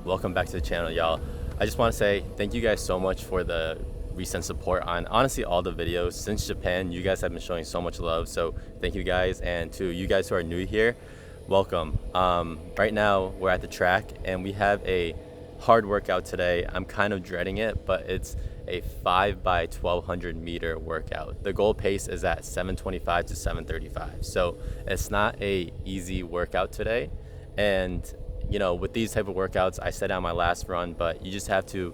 Welcome back to the channel, y'all. I just want to say thank you guys so much for the recent support on honestly all the videos since Japan. You guys have been showing so much love, so thank you guys. And to you guys who are new here, welcome. Right now we're at the track and we have a hard workout today. I'm kind of dreading it, but it's a 5 by 1200 meter workout. The goal pace is at 725 to 735, so it's not a easy workout today. And you know, with these type of workouts, I said on my last run, but you just have to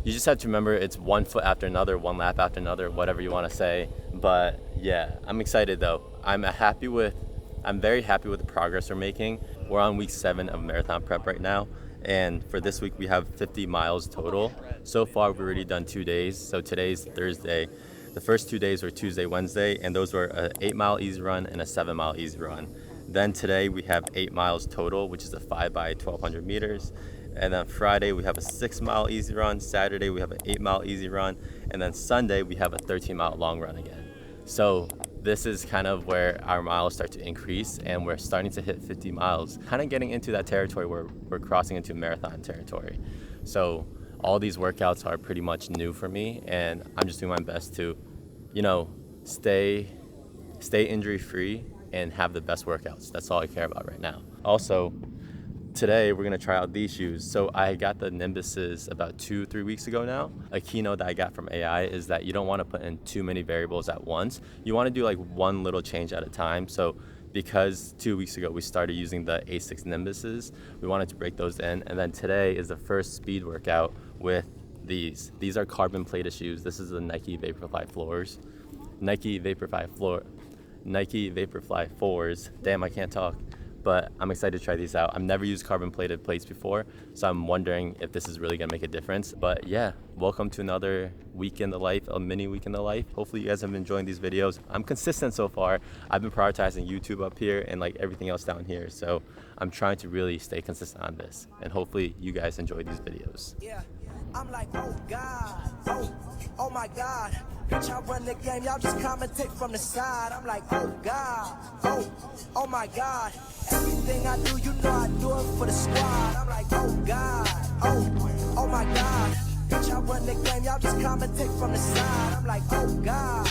remember it's 1 foot after another, 1 lap after another, whatever you want to say. But yeah, I'm excited though. I'm very happy with the progress we're making. We're on week 7 of marathon prep right now. And for this week, we have 50 miles total. So far, we've already done 2 days. So today's Thursday. The first 2 days were Tuesday, Wednesday, and those were an 8-mile easy run and a 7-mile easy run. Then today we have 8 miles total, which is a 5 by 1200 meters. And then Friday we have a 6-mile easy run. Saturday we have an 8-mile easy run. And then Sunday we have a 13-mile long run again. So this is kind of where our miles start to increase and we're starting to hit 50 miles, kind of getting into that territory where we're crossing into marathon territory. So all these workouts are pretty much new for me and I'm just doing my best to, you know, stay injury free and have the best workouts. That's all I care about right now. Also, today we're gonna try out these shoes. So I got the Nimbuses about 2-3 weeks ago now. A keynote that I got from AI is that you don't wanna put in too many variables at once. You wanna do like one little change at a time. So because 2 weeks ago we started using the A6 Nimbuses, we wanted to break those in. And then today is the first speed workout with these. These are carbon plated shoes. This is the Nike Vaporfly Vaporfly 4s. Damn, I can't talk. But I'm excited to try these out. I've never used carbon plated plates before, so I'm wondering if this is really gonna make a difference. But yeah, welcome to another week in the life, a mini week in the life. Hopefully you guys have been enjoying these videos. I'm consistent so far. I've been prioritizing YouTube up here and like everything else down here. So I'm trying to really stay consistent on this. And hopefully you guys enjoy these videos. Yeah, I'm like, oh God, oh my God. Bitch, I run the game, y'all just commentate from the side. I'm like, oh God, oh my God. Everything I do, you know I do it for the squad. I'm like, oh God, oh my God. Bitch, I run the game, y'all just commentate from the side. I'm like, oh God,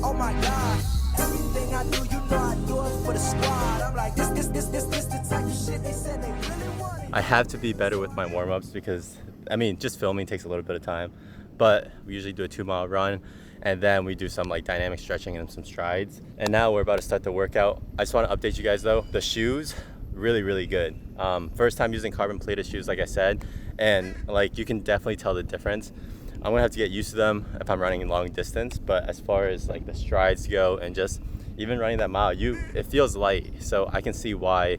oh my God. Everything I do, you know I do it for the squad. I'm like, this the type of shit they said they really wanted. I have to be better with my warm-ups because, I mean, just filming takes a little bit of time. But we usually do a 2-mile run and then we do some like dynamic stretching and some strides. And now we're about to start the workout. I just want to update you guys though. The shoes, really good. First time using carbon plated shoes, like I said, and like you can definitely tell the difference. I'm gonna have to get used to them if I'm running long distance, but as far as like the strides go and just even running that mile, it feels light. So I can see why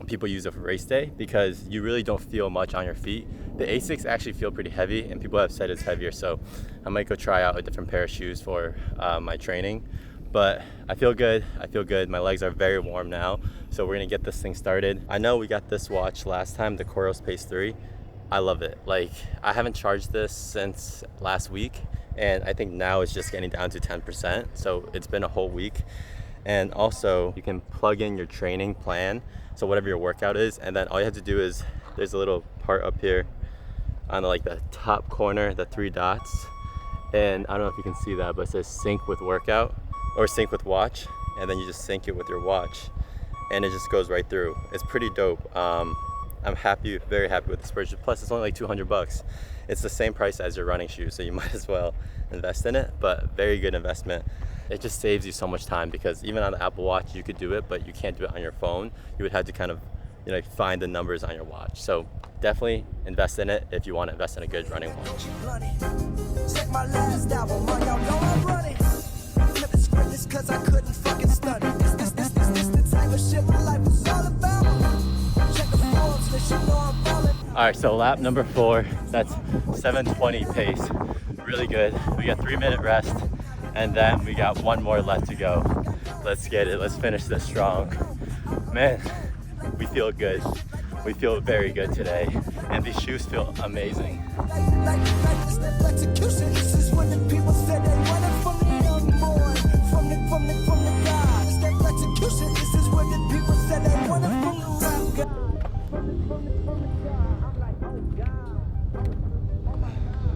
people use it for race day because you really don't feel much on your feet. The A6 actually feel pretty heavy and people have said it's heavier, so I might go try out a different pair of shoes for my training. But I feel good. My legs are very warm now, so we're gonna get this thing started. I know we got this watch last time, the Coros Pace 3. I love it. Like, I haven't charged this since last week, and I think now it's just getting down to 10%, so it's been a whole week. And also, you can plug in your training plan, so whatever your workout is, and then all you have to do is, there's a little part up here on like the top corner, the 3 dots, and I don't know if you can see that, but it says sync with workout or sync with watch, and then you just sync it with your watch, and it just goes right through. It's pretty dope. I'm happy, very happy with this purchase. Plus, it's only like 200 bucks. It's the same price as your running shoes, so you might as well invest in it, but very good investment. It just saves you so much time, because even on the Apple Watch, you could do it, but you can't do it on your phone. You would have to kind of, you know, find the numbers on your watch. So definitely invest in it if you want to invest in a good running watch. Check my last album, y'all know I'm running. Flip the script, it's 'cause I couldn't fucking study. This the type of shit my life was all about. Check the Forbes list, you know I'm falling. All right, so lap number 4, that's 7:20 pace. Really good. We got 3-minute rest, and then we got 1 more left to go. Let's get it. Let's finish this strong. Man, we feel good. We feel very good today, and these shoes feel amazing. Like step execution. This is what the people said they wanted from the young boy, from the guy. Step execution. This is what the people said they wanted from the rap guy. From the guy. I'm like, oh God. Oh my God.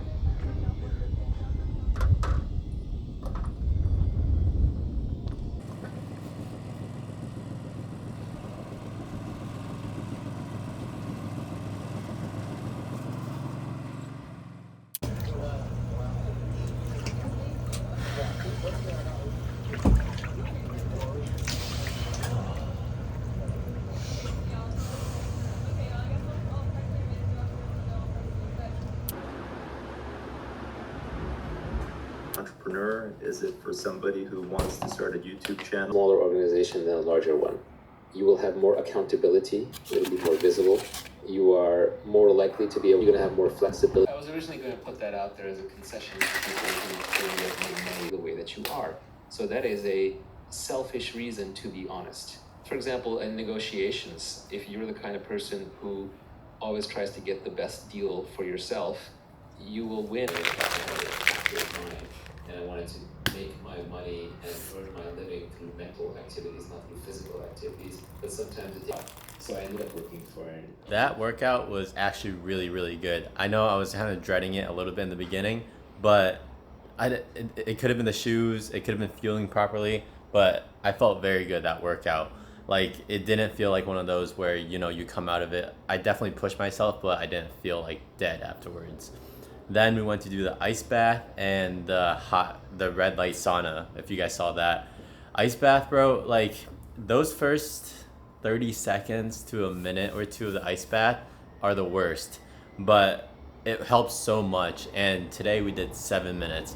Entrepreneur? Is it for somebody who wants to start a YouTube channel? Smaller organization than a larger one. You will have more accountability, it'll be more visible. You are more likely to be able, you're going to have more flexibility. I was originally going to put that out there as a concession to people who make money the way that you are. So that is a selfish reason to be honest. For example, in negotiations, if you're the kind of person who always tries to get the best deal for yourself, you will win. And I wanted to make my money and earn my living through mental activities, not through physical activities. But sometimes it's so I ended up working for it. That workout was actually really, really good. I know I was kind of dreading it a little bit in the beginning, but it could have been the shoes, it could have been fueling properly, but I felt very good that workout. Like, it didn't feel like one of those where, you know, you come out of it. I definitely pushed myself, but I didn't feel like dead afterwards. Then we went to do the ice bath and the red light sauna, if you guys saw that. Ice bath, bro, like those first 30 seconds to a minute or two of the ice bath are the worst, but it helps so much. And today we did 7 minutes.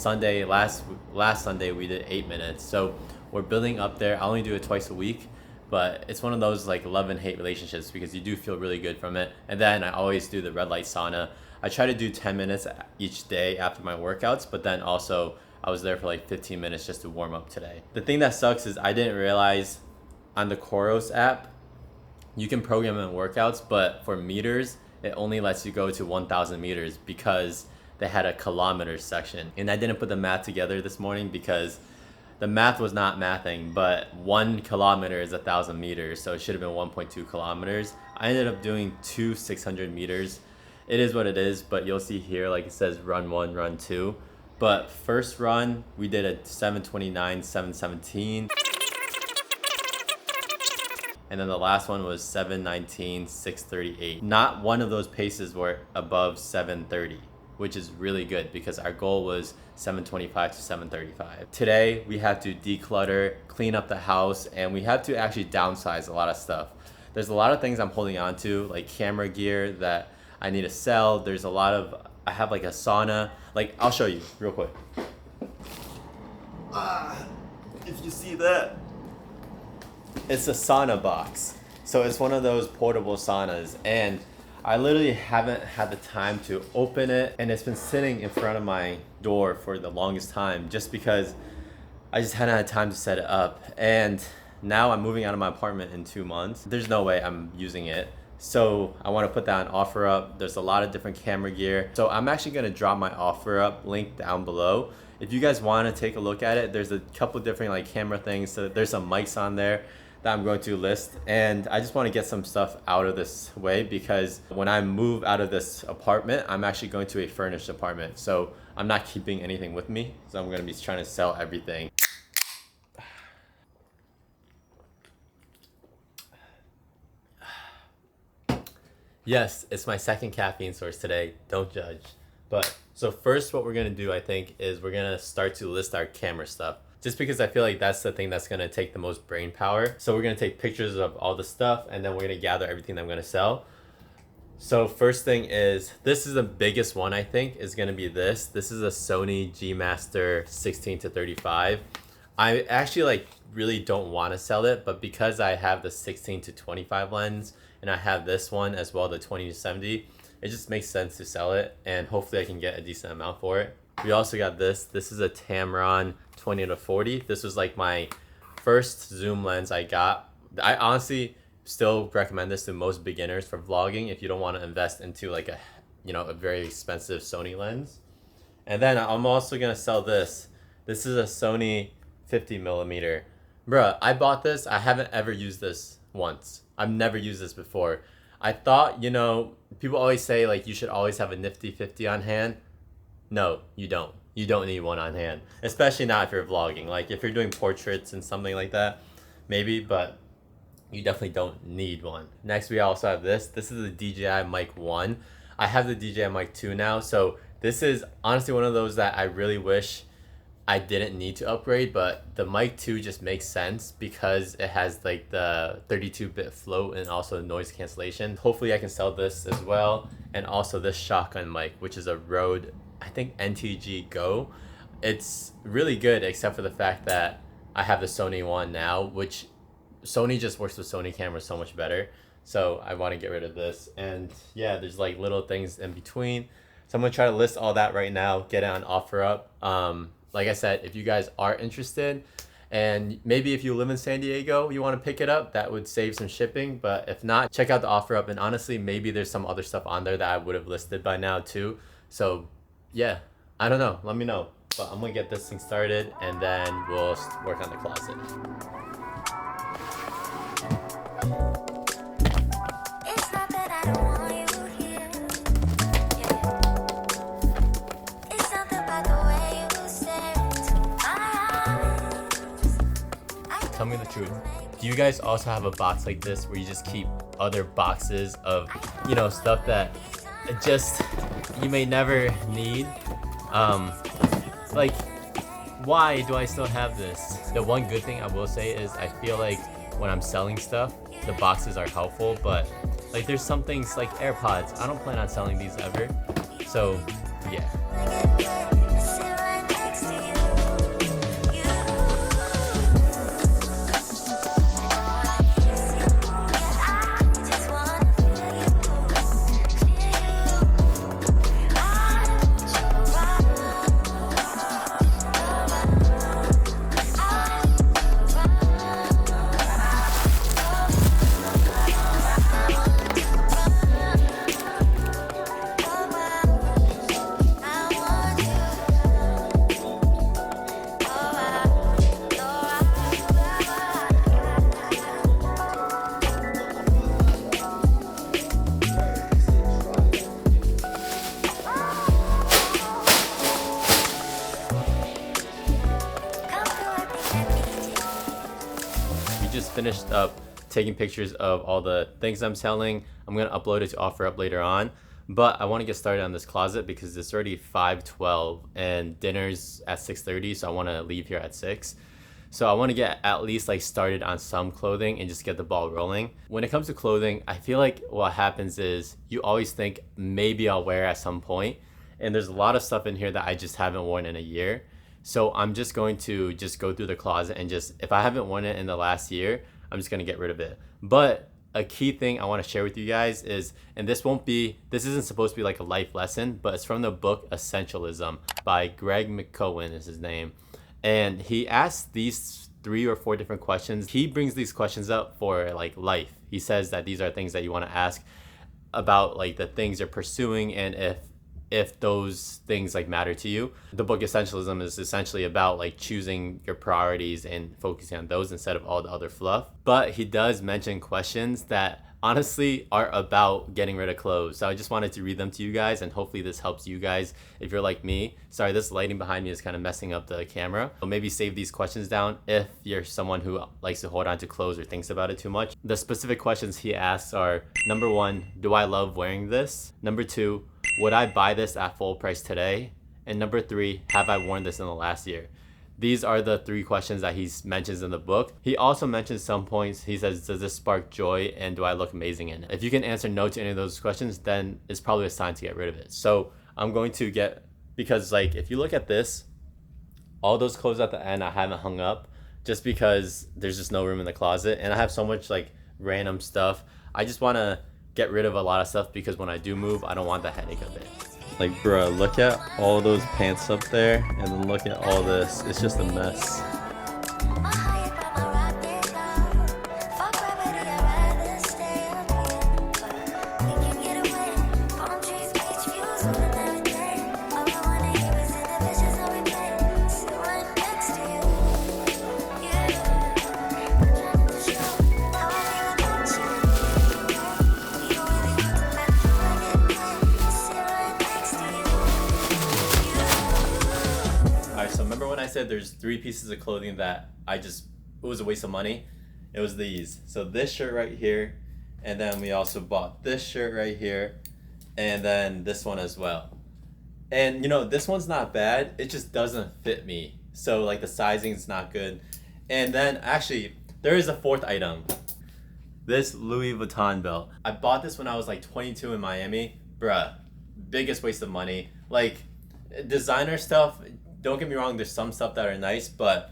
Last Sunday we did 8 minutes. So we're building up there. I only do it twice a week, but it's one of those like love and hate relationships, because you do feel really good from it. And then I always do the red light sauna. I try to do 10 minutes each day after my workouts, but then also I was there for like 15 minutes just to warm up today. The thing that sucks is I didn't realize on the Coros app, you can program in workouts, but for meters, it only lets you go to 1,000 meters because they had a kilometer section. And I didn't put the math together this morning because the math was not mathing, but 1 kilometer is 1,000 meters, so it should have been 1.2 kilometers. I ended up doing 2 600 meters. It is what it is, but you'll see here, like it says run 1, run 2. But first run, we did a 7:29, 7:17. And then the last one was 7:19, 6:38. Not one of those paces were above 7:30, which is really good because our goal was 7:25 to 7:35. Today, we have to declutter, clean up the house, and we have to actually downsize a lot of stuff. There's a lot of things I'm holding on to, like camera gear that I need to sell. There's a lot of, I have like a sauna. Like, I'll show you real quick. If you see that, it's a sauna box. So it's one of those portable saunas, and I literally haven't had the time to open it, and it's been sitting in front of my door for the longest time just because I just hadn't had time to set it up. And now I'm moving out of my apartment in 2 months. There's no way I'm using it. So I want to put that on OfferUp. There's a lot of different camera gear. So I'm actually going to drop my OfferUp link down below. If you guys want to take a look at it, there's a couple different like camera things. So there's some mics on there that I'm going to list. And I just want to get some stuff out of this way, because when I move out of this apartment, I'm actually going to a furnished apartment. So I'm not keeping anything with me. So I'm going to be trying to sell everything. Yes, it's my second caffeine source today. Don't judge. But so first what we're gonna do, I think, is we're gonna start to list our camera stuff. Just because I feel like that's the thing that's gonna take the most brain power. So we're gonna take pictures of all the stuff and then we're gonna gather everything that I'm gonna sell. So first thing is, this is the biggest one I think, is gonna be this. This is a Sony G Master 16 to 35. I actually like really don't want to sell it, but because I have the 16 to 25 lens and I have this one as well, the 20 to 70, it just makes sense to sell it and hopefully I can get a decent amount for it. We also got this. This is a Tamron 20 to 40. This was like my first zoom lens I got. I honestly still recommend this to most beginners for vlogging if you don't want to invest into like a, you know, a very expensive Sony lens. And then I'm also gonna sell this. This is a Sony 50 millimeter. Bruh, I bought this. I haven't ever used this once. I've never used this before. I thought, you know, people always say like you should always have a nifty 50 on hand. No, you don't. You don't need one on hand, especially not if you're vlogging. Like if you're doing portraits and something like that, maybe, but you definitely don't need one. Next, we also have this. This is the DJI Mic 1. I have the DJI Mic 2 now, so this is honestly one of those that I really wish I didn't need to upgrade, but the Mic 2 just makes sense because it has like the 32-bit float and also noise cancellation. Hopefully I can sell this as well. And also this shotgun mic, which is a Rode, I think NTG Go. It's really good except for the fact that I have the Sony one now, which Sony just works with Sony cameras so much better. So I want to get rid of this. And yeah, there's like little things in between. So I'm going to try to list all that right now, get it on OfferUp. Like I said, if you guys are interested, and maybe if you live in San Diego, you want to pick it up, that would save some shipping. But if not, check out the OfferUp. And honestly, maybe there's some other stuff on there that I would have listed by now too. So yeah, I don't know. Let me know. But I'm going to get this thing started and then we'll work on the closet. It's not that I don't want you here. It's something about the way you stare into my eyes. Tell me the truth. Do you guys also have a box like this where you just keep other boxes of, you know, stuff that just you may never need? Like, why do I still have this? The one good thing I will say is I feel like when I'm selling stuff, the boxes are helpful, but like there's some things like AirPods. I don't plan on selling these ever. So yeah. Sit right next to you. I just wanna feel you. Finished up taking pictures of all the things I'm selling. I'm gonna upload it to OfferUp later on, but I want to get started on this closet because it's already 5:12 and dinner's at 6:30, so I want to leave here at 6. So I want to get at least like started on some clothing and just get the ball rolling. When it comes to clothing, I feel like what happens is you always think maybe I'll wear at some point, and there's a lot of stuff in here that I just haven't worn in a year. So I'm just going to just go through the closet and just, if I haven't worn it in the last year, I'm just gonna get rid of it. But a key thing I wanna share with you guys is, and this isn't supposed to be like a life lesson, but it's from the book Essentialism by Greg McKeown is his name. And he asks these 3 or 4 different questions. He brings these questions up for like life. He says that these are things that you wanna ask about like the things you're pursuing and if those things like matter to you. The book Essentialism is essentially about like choosing your priorities and focusing on those instead of all the other fluff. But he does mention questions that honestly are about getting rid of clothes. So I just wanted to read them to you guys, and hopefully this helps you guys if you're like me. Sorry, this lighting behind me is kind of messing up the camera. So maybe save these questions down if you're someone who likes to hold on to clothes or thinks about it too much. The specific questions he asks are, number 1, do I love wearing this? Number 2, would I buy this at full price today? And number 3, have I worn this in the last year? These are the 3 questions that he mentions in the book. He also mentions some points. He says, does this spark joy and do I look amazing in it? If you can answer no to any of those questions, then it's probably a sign to get rid of it. So I'm going to because like if you look at this, all those clothes at the end I haven't hung up just because there's just no room in the closet, and I have so much like random stuff. I just want to get rid of a lot of stuff because when I do move, I don't want the headache of it. Like, bruh, look at all those pants up there, and then look at all this. It's just a mess. I said there's 3 pieces of clothing that it was a waste of money. It was these. So this shirt right here, and then we also bought this shirt right here, and then this one as well. And you know, this one's not bad, it just doesn't fit me. So like the sizing's not good. And then actually there is a 4th item. This Louis Vuitton belt. I bought this when I was like 22 in Miami. Bruh, biggest waste of money. Like designer stuff, don't get me wrong, there's some stuff that are nice, but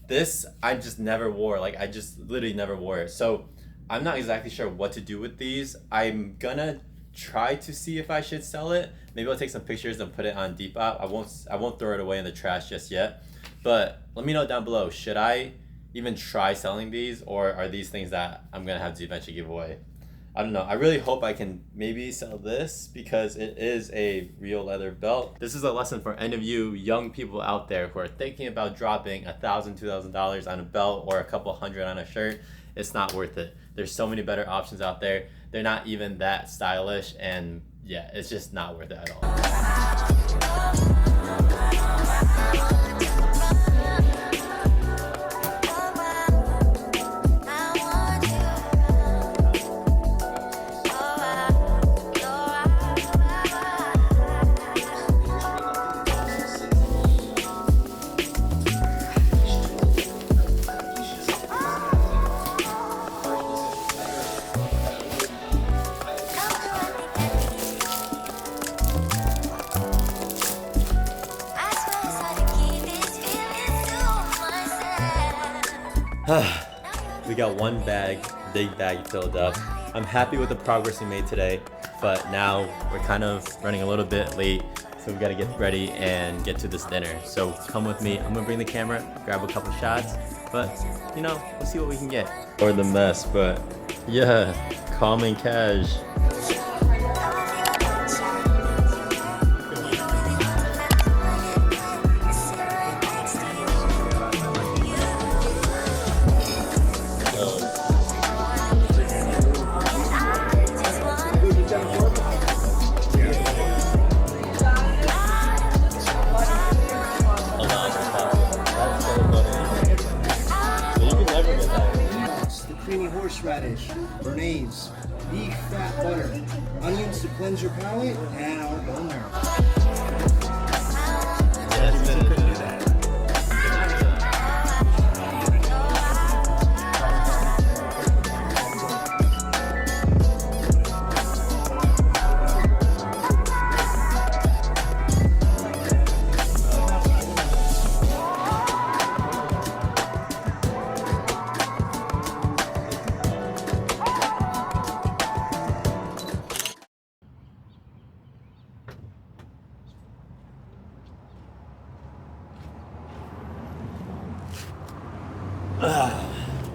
this I just never wore. Like I just literally never wore it. So I'm not exactly sure what to do with these. I'm gonna try to see if I should sell it. Maybe I'll take some pictures and put it on Depop. I won't throw it away in the trash just yet. But let me know down below, should I even try selling these, or are these things that I'm gonna have to eventually give away? I don't know. I really hope I can maybe sell this because it is a real leather belt. This is a lesson for any of you young people out there who are thinking about dropping $1,000, $2,000 on a belt or a couple hundred on a shirt. It's not worth it. There's so many better options out there. They're not even that stylish, and yeah, it's just not worth it at all. We got one big bag filled up. I'm happy with the progress we made today, but now we're kind of running a little bit late, so we gotta get ready and get to this dinner. So come with me. I'm gonna bring the camera, grab a couple shots, but you know, we'll see what we can get. Or the mess, but yeah, calm and cash. Horseradish, béarnaise, beef fat butter, onions to cleanse your palate, and our bone marrow.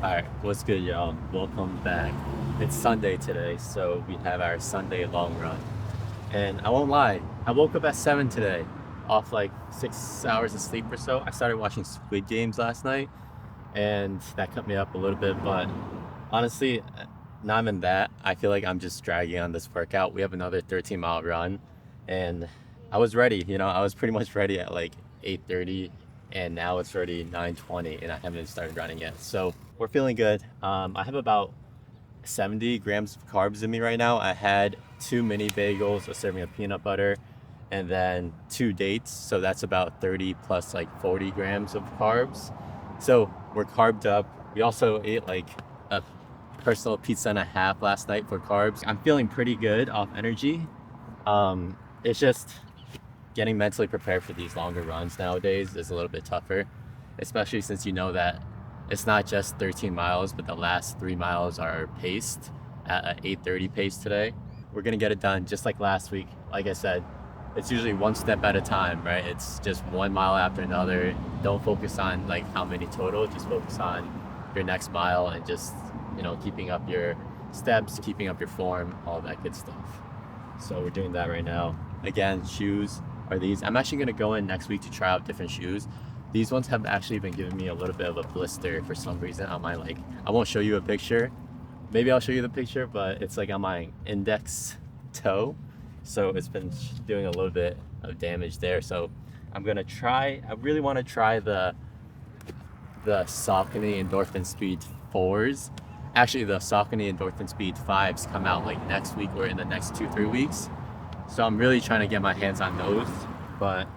Alright, what's good, y'all? Welcome back. It's Sunday today, so we have our Sunday long run. And I won't lie, I woke up at 7 today, off like 6 hours of sleep or so. I started watching Squid Games last night, and that cut me up a little bit, but honestly, not even that. I feel like I'm just dragging on this workout. We have another 13-mile run, and I was ready. You know, I was pretty much ready at like 8:30, and now it's already 9:20, and I haven't even started running yet. So we're feeling good. I have about 70 grams of carbs in me right now. I had 2 mini bagels, a serving of peanut butter, and then 2 dates. So that's about 30 plus like 40 grams of carbs. So we're carbed up. We also ate like a personal pizza and a half last night for carbs. I'm feeling pretty good off energy. It's just getting mentally prepared for these longer runs nowadays is a little bit tougher, especially since you know that it's not just 13 miles, but the last 3 miles are paced at an 8:30 pace today. We're gonna get it done just like last week. Like I said, it's usually one step at a time, right? It's just 1 mile after another. Don't focus on like how many total, just focus on your next mile and just, you know, keeping up your steps, keeping up your form, all that good stuff. So we're doing that right now. Again, shoes are these. I'm actually gonna go in next week to try out different shoes. These ones have actually been giving me a little bit of a blister for some reason on my, like, I won't show you a picture. Maybe I'll show you the picture, but it's like on my index toe. So it's been doing a little bit of damage there. So I'm gonna try, I really wanna try the Saucony Endorphin Speed 4s. Actually, the Saucony Endorphin Speed 5s come out like next week or in the next 2-3 weeks. So I'm really trying to get my hands on those, but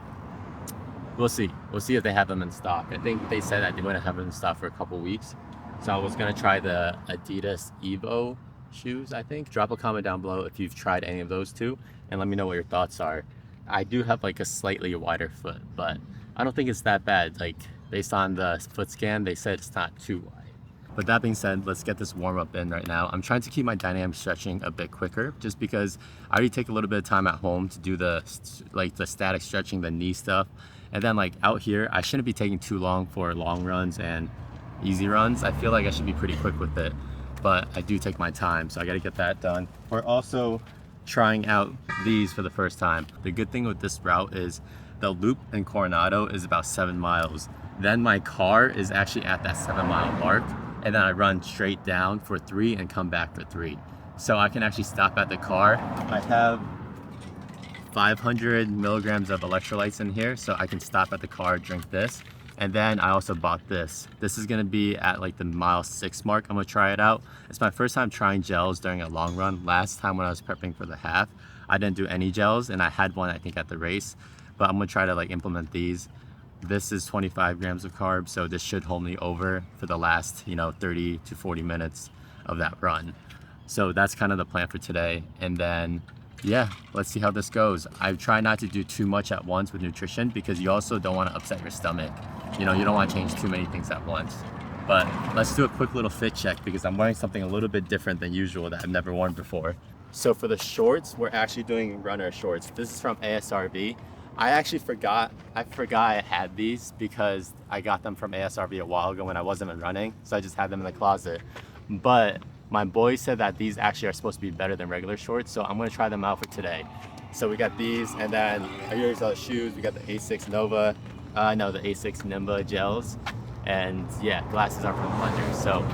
we'll see. We'll see if they have them in stock. I think they said that they wouldn't have them in stock for a couple weeks. So I was gonna try the Adidas Evo shoes, I think. Drop a comment down below if you've tried any of those two, and let me know what your thoughts are. I do have like a slightly wider foot, but I don't think it's that bad. Like, based on the foot scan, they said it's not too wide. But that being said, let's get this warm up in right now. I'm trying to keep my dynamic stretching a bit quicker just because I already take a little bit of time at home to do the static stretching, the knee stuff. And then like out here, I shouldn't be taking too long for long runs and easy runs. I feel like I should be pretty quick with it, but I do take my time, so I gotta get that done. We're also trying out these for the first time. The good thing with this route is the loop in Coronado is about 7 miles. Then my car is actually at that 7-mile mark, and then I run straight down for 3 and come back for 3. So I can actually stop at the car. I have 500 milligrams of electrolytes in here, so I can stop at the car, drink this. And then I also bought this. This is gonna be at like the mile 6 mark. I'm gonna try it out. It's my first time trying gels during a long run. Last time when I was prepping for the half, I didn't do any gels, and I had one I think at the race, but I'm gonna try to like implement these. This is 25 grams of carbs, so this should hold me over for the last, 30 to 40 minutes of that run. So that's kind of the plan for today. And then, yeah, let's see how this goes. I try not to do too much at once with nutrition because you also don't want to upset your stomach. You don't want to change too many things at once. But let's do a quick little fit check because I'm wearing something a little bit different than usual that I've never worn before. So for the shorts, we're actually doing runner shorts. This is from ASRB. I forgot I had these because I got them from ASRB a while ago when I wasn't running, so I just had them in the closet. But my boy said that these actually are supposed to be better than regular shorts, so I'm gonna try them out for today. So we got these, and then here's our shoes. We got the A6 Nova, the A6 Nimba gels, and yeah, glasses are from Plunger. So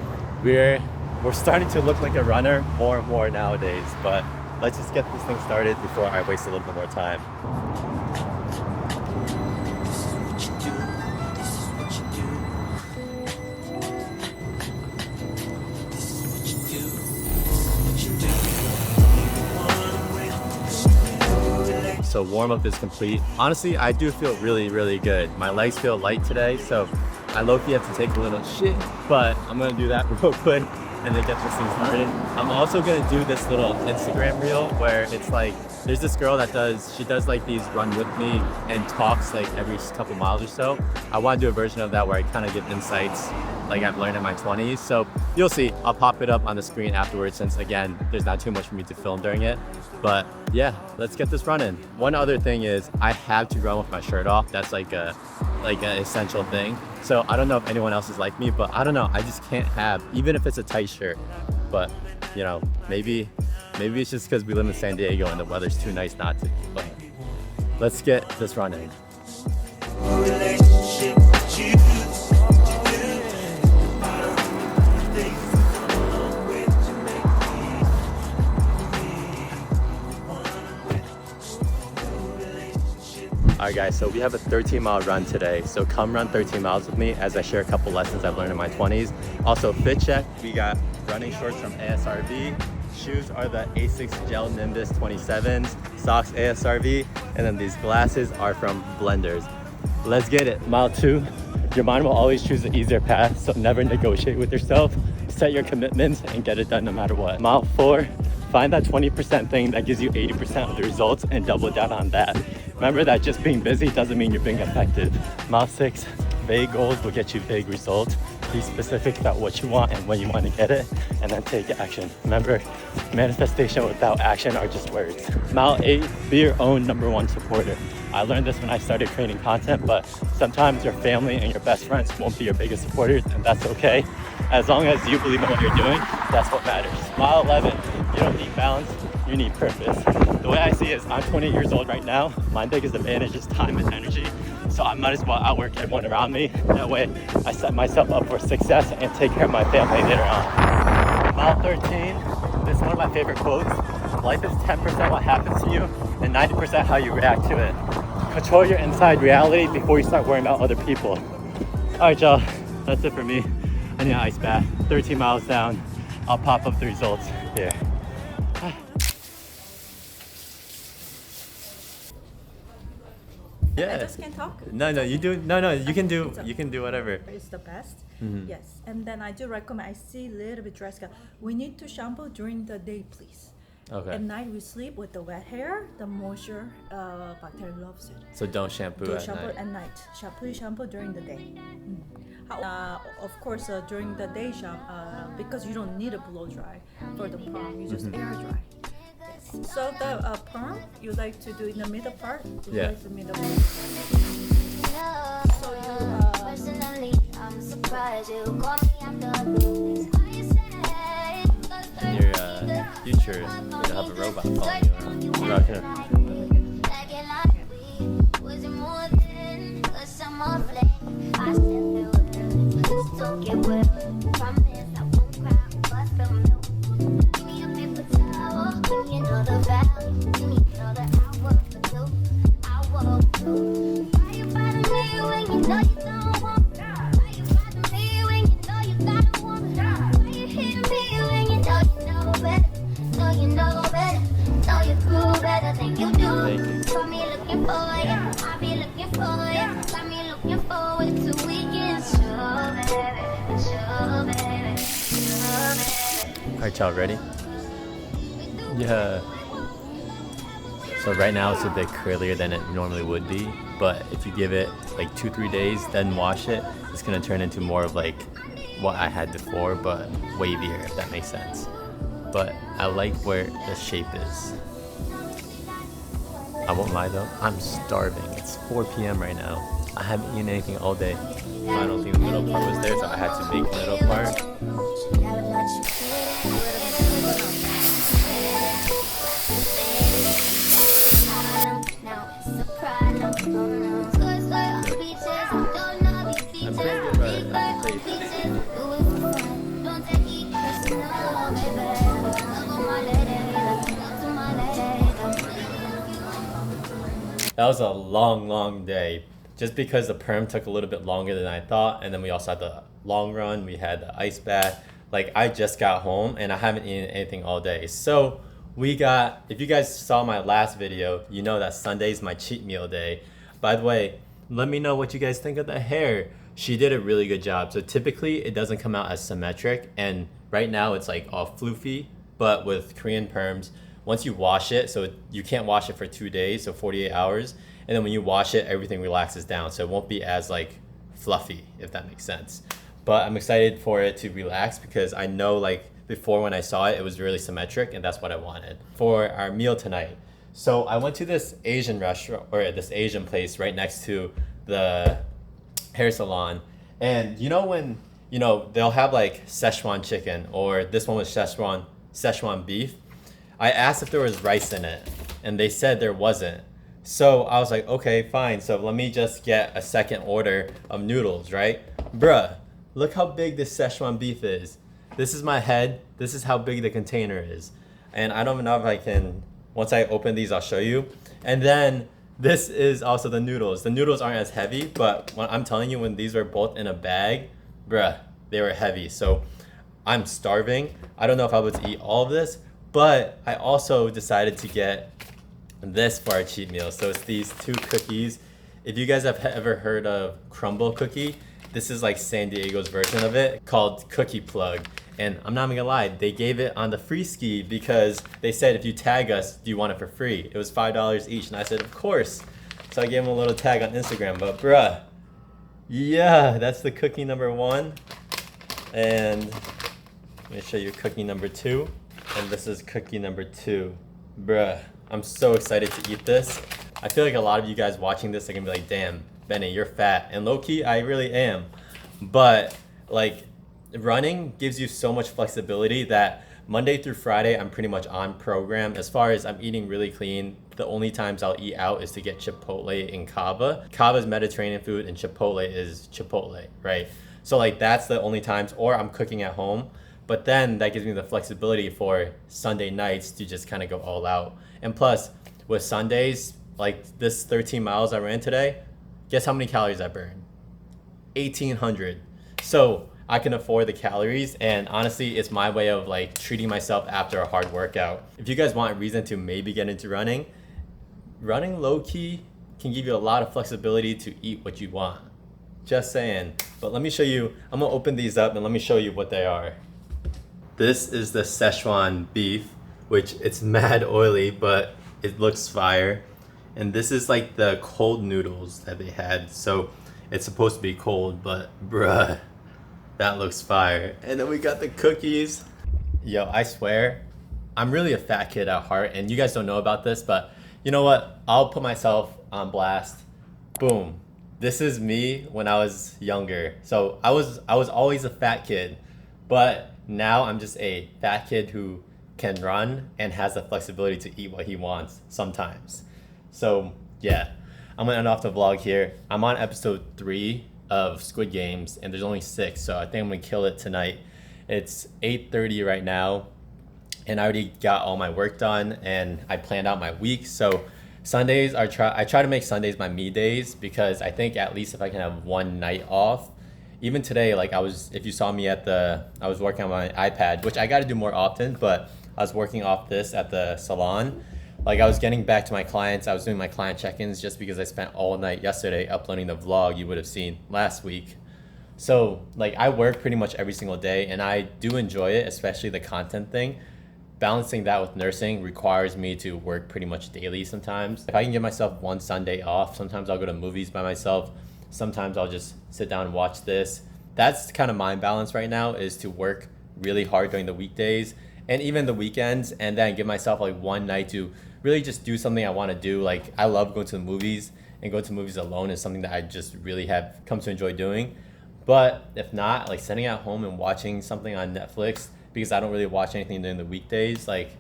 we're starting to look like a runner more and more nowadays, but let's just get this thing started before I waste a little bit more time. So warm up is complete. Honestly, I do feel really, really good. My legs feel light today, so I low-key have to take a little shit, but I'm gonna do that real quick and then get this thing started. I'm also gonna do this little Instagram reel where it's like, there's this girl that does like these run with me and talks like every couple miles or so. I wanna do a version of that where I kind of give insights like I've learned in my 20s. So you'll see, I'll pop it up on the screen afterwards since again, there's not too much for me to film during it. But yeah, let's get this running. One other thing is I have to run with my shirt off. That's like an essential thing. So I don't know if anyone else is like me, but I don't know, I just can't have, even if it's a tight shirt. But maybe it's just because we live in San Diego and the weather's too nice not to. But let's get this running. Alright guys, so we have a 13-mile run today. So come run 13 miles with me as I share a couple lessons I've learned in my 20s. Also fit check, we got running shorts from ASRV. Shoes are the Asics Gel Nimbus 27s. Socks ASRV. And then these glasses are from Blenders. Let's get it. Mile 2, your mind will always choose the easier path, so never negotiate with yourself. Set your commitments and get it done no matter what. Mile 4, find that 20% thing that gives you 80% of the results and double down on that. Remember that just being busy doesn't mean you're being effective. Mile 6, vague goals will get you vague results. Be specific about what you want and when you want to get it, and then take action. Remember, manifestation without action are just words. Mile 8, be your own #1 supporter. I learned this when I started creating content, but sometimes your family and your best friends won't be your biggest supporters, and that's okay. As long as you believe in what you're doing, that's what matters. Mile 11, you don't need balance, you need purpose. The way I see it is I'm 20 years old right now. My biggest advantage is time and energy. So I might as well outwork everyone around me. That way I set myself up for success and take care of my family later on. Mile 13, this is one of my favorite quotes. Life is 10% what happens to you and 90% how you react to it. Control your inside reality before you start worrying about other people. All right, y'all, that's it for me. I need an ice bath. 13 miles down. I'll pop up the results here. I Yeah. just can't talk. No, you do. No, you can do. You can do whatever. It's the best. Mm-hmm. Yes, and then I do recommend. I see a little bit dry scalp. We need to shampoo during the day, please. Okay. At night we sleep with the wet hair. The moisture, bacteria loves it. So don't shampoo Do at shampoo night. at night. Shampoo during the day. Of course, during the day because you don't need a blow dry for the perm. You just air dry. Yes. So the perm, you like to do in the middle part. Yeah. Like the middle part. So you. Personally, I'm surprised you call me after things you say. In your future, you're gonna have a robot following you around. You're not gonna. Was it more than a summer flame? I said there were, just don't get wet. Promise I won't cry, but feel milk. Give me a paper towel, you know the value. Give me another hour or two. Why you fighting me when you know you don't want? Why you fighting me when you know you gotta want? Why you hitting me when you know better? Know you know better. Know you prove better than you do. Thank you. Got me looking for you. I be looking for you. Got me looking forward to weekends. Sure, baby. Sure, baby. Sure, baby. Alright, y'all ready? Yeah. So right now it's a bit curlier than it normally would be, but if you give it like 2-3 days, then wash it, it's gonna turn into more of like what I had before, but wavier, if that makes sense. But I like where the shape is. I won't lie though, I'm starving. It's 4 p.m. right now. I haven't eaten anything all day. I don't think the middle part was there, so I had to make the middle part. I'm pretty good, brother. I'm pretty good. That was a long day. Just because the perm took a little bit longer than I thought, and then we also had the long run, we had the ice bath. Like, I just got home and I haven't eaten anything all day. So if you guys saw my last video, you know that Sunday's my cheat meal day. By the way, let me know what you guys think of the hair. She did a really good job. So typically it doesn't come out as symmetric, and right now it's like all floofy, but with Korean perms, once you wash it, so you can't wash it for 2 days, so 48 hours, and then when you wash it, everything relaxes down, so it won't be as like fluffy, if that makes sense. But I'm excited for it to relax because I know like before when I saw it, it was really symmetric, and that's what I wanted for our meal tonight. So I went to this Asian restaurant, or this Asian place right next to the hair salon, and you know when they'll have like Szechuan chicken, or this one was Szechuan beef. I asked if there was rice in it, and they said there wasn't. So I was like, okay, fine. So let me just get a second order of noodles, right? Bruh, look how big this Szechuan beef is. This is my head. This is how big the container is. And I don't even know if I can, once I open these, I'll show you. And then This is also the noodles. The noodles aren't as heavy, but when I'm telling you, when these were both in a bag, bruh, they were heavy. So I'm starving. I don't know if I would eat all of this, but I also decided to get this for our cheat meal. So it's these 2 cookies. If you guys have ever heard of crumble cookie, this is like San Diego's version of it, called Cookie Plug. And I'm not even gonna lie, they gave it on the free ski because they said if you tag us, do you want it for free? It was $5 each, and I said of course. So I gave them a little tag on Instagram, but bruh, yeah, that's the cookie number 1. And let me show you cookie number 2. And this is cookie number 2. Bruh, I'm so excited to eat this. I feel like a lot of you guys watching this are gonna be like, damn, Benny, you're fat. And low-key, I really am. But like, running gives you so much flexibility that Monday through Friday, I'm pretty much on program. As far as I'm eating really clean, the only times I'll eat out is to get Chipotle in Cava. Cava is Mediterranean food and Chipotle is Chipotle, right? So like that's the only times, or I'm cooking at home. But then that gives me the flexibility for Sunday nights to just kind of go all out. And plus, with Sundays, like this 13 miles I ran today, guess how many calories I burned? 1,800. So I can afford the calories, and honestly, it's my way of like treating myself after a hard workout. If you guys want a reason to maybe get into running, running low-key can give you a lot of flexibility to eat what you want. Just saying. But let me show you, I'm gonna open these up and let me show you what they are. This is the Szechuan beef, which it's mad oily, but it looks fire. And this is like the cold noodles that they had. So it's supposed to be cold, but bruh, that looks fire. And then we got the cookies. Yo, I swear, I'm really a fat kid at heart, and you guys don't know about this, but you know what? I'll put myself on blast. Boom. This is me when I was younger. So I was always a fat kid, but now I'm just a fat kid who can run and has the flexibility to eat what he wants sometimes. So yeah, I'm gonna end off the vlog here. I'm on episode 3 of Squid Games, and there's only 6, so I think I'm gonna kill it tonight. It's 8:30 right now, and I already got all my work done, and I planned out my week. So Sundays I try to make Sundays my me days, because I think at least if I can have one night off. Even today, like if you saw me I was working on my iPad, which I got to do more often, but I was working off this at the salon. Like I was getting back to my clients, I was doing my client check-ins just because I spent all night yesterday uploading the vlog you would have seen last week. So like I work pretty much every single day, and I do enjoy it, especially the content thing. Balancing that with nursing requires me to work pretty much daily sometimes. If I can give myself one Sunday off, sometimes I'll go to movies by myself. Sometimes I'll just sit down and watch this. That's kind of my balance right now, is to work really hard during the weekdays and even the weekends, and then give myself like one night to really just do something I want to do. Like I love going to the movies, and going to movies alone is something that I just really have come to enjoy doing. But if not, like sitting at home and watching something on Netflix, because I don't really watch anything during the weekdays, like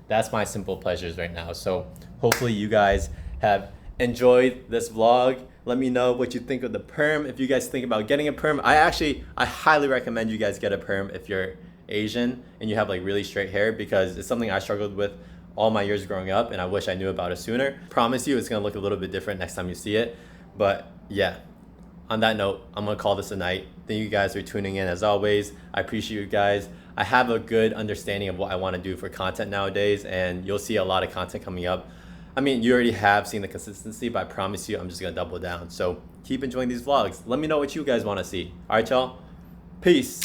that's my simple pleasures right now. So hopefully you guys have enjoyed this vlog. Let me know what you think of the perm. If you guys think about getting a perm, I highly recommend you guys get a perm if you're Asian and you have like really straight hair, because it's something I struggled with all my years growing up, and I wish I knew about it sooner. Promise you it's gonna look a little bit different next time you see it. But yeah, on that note, I'm gonna call this a night. Thank you guys for tuning in as always. I appreciate you guys. I have a good understanding of what I want to do for content nowadays, and you'll see a lot of content coming up. I mean, you already have seen the consistency, but I promise you I'm just gonna double down. So keep enjoying these vlogs. Let me know what you guys want to see. All right, y'all. Peace.